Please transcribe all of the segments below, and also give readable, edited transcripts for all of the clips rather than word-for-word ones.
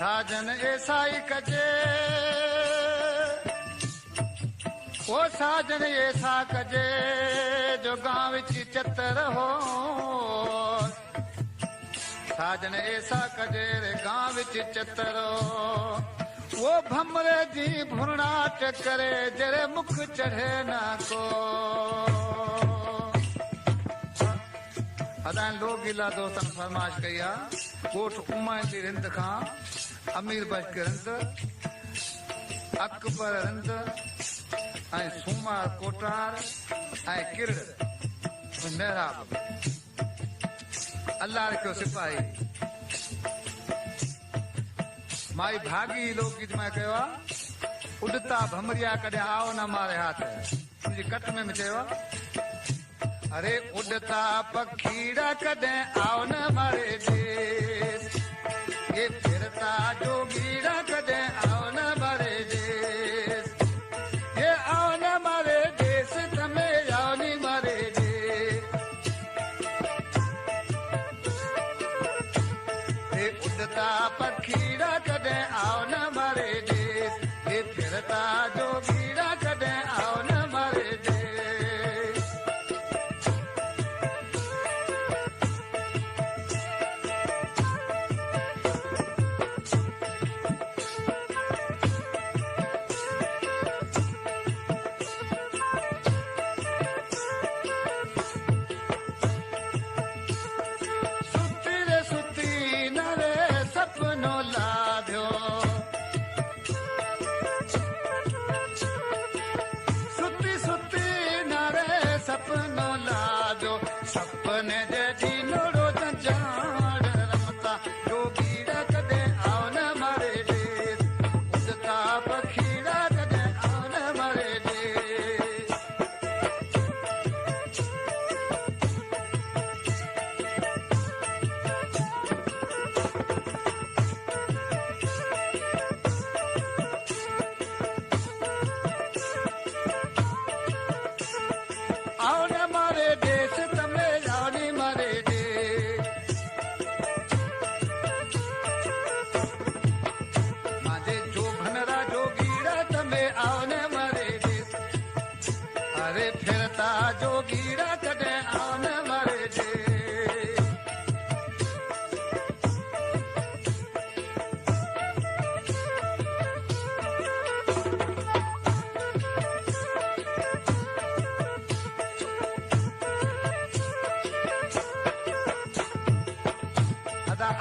साजन ऐसाई कजे ओ साजन ऐसा कजे जो गांव विच चतर हो साजन ऐसा कजे रे गांव विच चतर हो वो भमरे जी भुरणाट करे जरे मुख चढ़े ना को अदान लोग गिला दोस्तन फरमाश कया कोट उमर जी रिंद खां अमीर बच के रिंद अकबर रिंद ऐं सूमार कोटार ऐं किरड़ मेहराब अल्लाह रखियो सिपाही माई भागी लोग गीत में कयो उड़ता भमरिया कदे आओ न मारे हाथ मुझे कट में चयो अरे उड़ता पखीड़ा कदे आओ न मारे देश ये फिरता जोगीड़ा कदे आओ न मारे देश ये आओ न मारे देश तमे आओ नी मारे देश ये उड़ता पखीड़ा कदे आओ न मारे देश ये फिरता जोगीड़ा कदे आओ न मारे देश सपने दे दीनो रोज जान रमता जोगीड़ा कदे आओ न मारे देश उड़ता पखीड़ा कदे आओ न मारे देश आओ न मारे देश तमे जानी मारे देश माजे जो भनरा जोगीड़ा तमे आओ न मारे देश अरे फिरता जोगीड़ा कदे आओ न मारे देश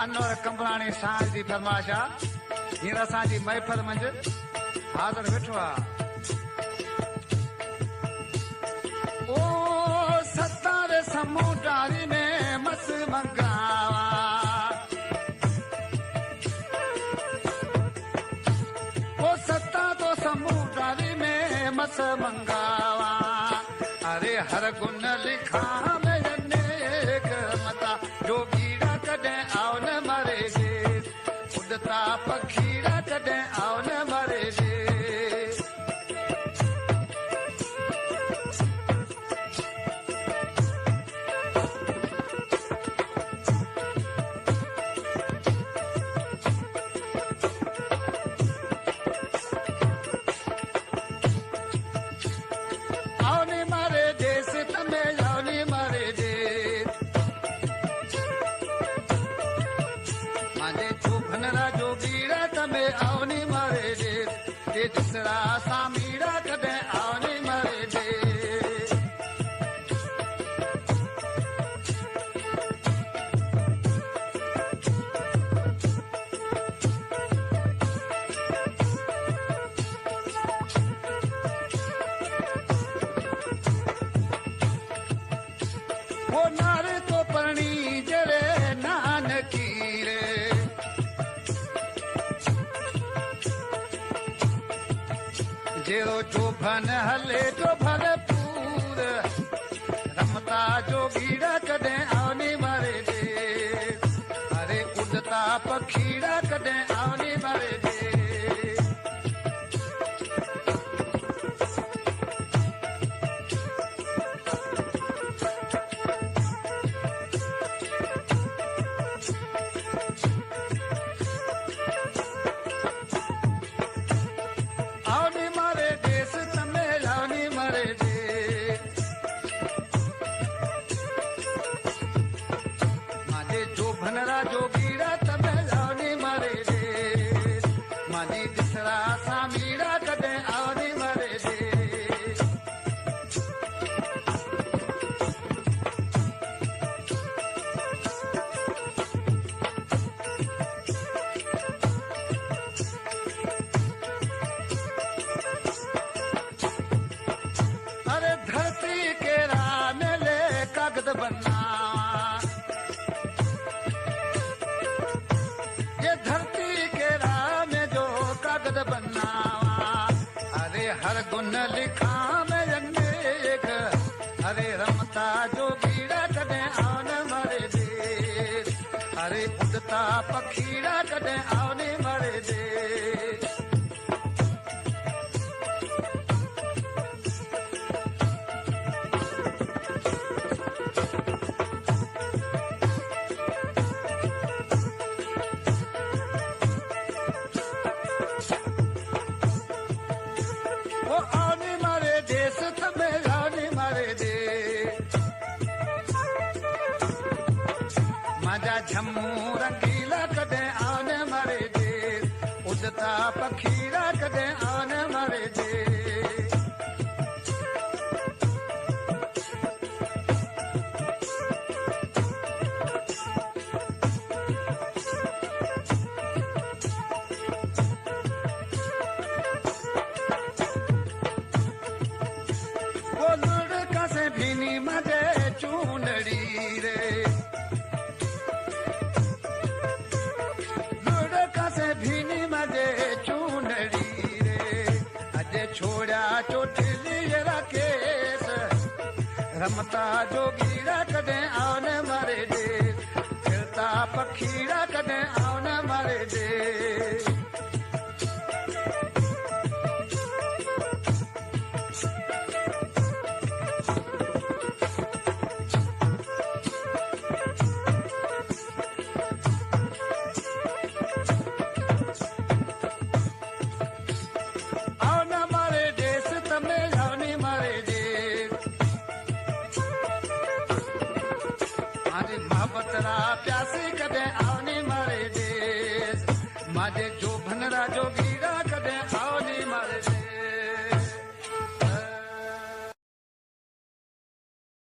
अनवर कंबराणी सांझ जी फरमाइश आहे हींअर असांजी महफ़िल मंझि हाज़िर वेठो आहे ओ सतारे समुंडारी में मस मंगावा ओ सता तो समुंडारी में मस मंगावा अरे हर गुन लिखा में अनेक मता जोगीड़ा कदे आओ न मारे देश उड़ता पखीड़ा कदे आओ न मारे देश आओ नी मारे देश तमे आओ नी मारे देश माजे जो भनरा जोगीड़ा तमे आओ नी मारे देश ये दूसरा सामीड़ा कदे आओ नी मारे देश वो नारे तो परणी जरे नानकी रे जेरो जो भन हले जो भरपूर रमता जोगीड़ा कदे आओ नी मारे देश अरे उड़ता पखीड़ा कदे आओ नी मारे देश गुण लिखा में अनेक अरे रमता जोगीड़ा कॾहिं आन मारे देर अरे उड़ता पखीड़ा कॾहिं आने मारे देर झमू रंगीला कॾहिं आन मारे देर उड़ता पखीड़ा कॾहिं आन मारे देर वो लुढ़का से भीनी मजे चूनड़ी रे भीनी मजे चूनड़ी रे अॼु छोड़ा चोटली केस रमता जोगीड़ा कॾहिं आन मारे दे फिरता पखीड़ा कॾहिं आन मारे दे मोहब्बतरा प्यासी कॾहिं आने मारे देस माजे जो भनरा जोगी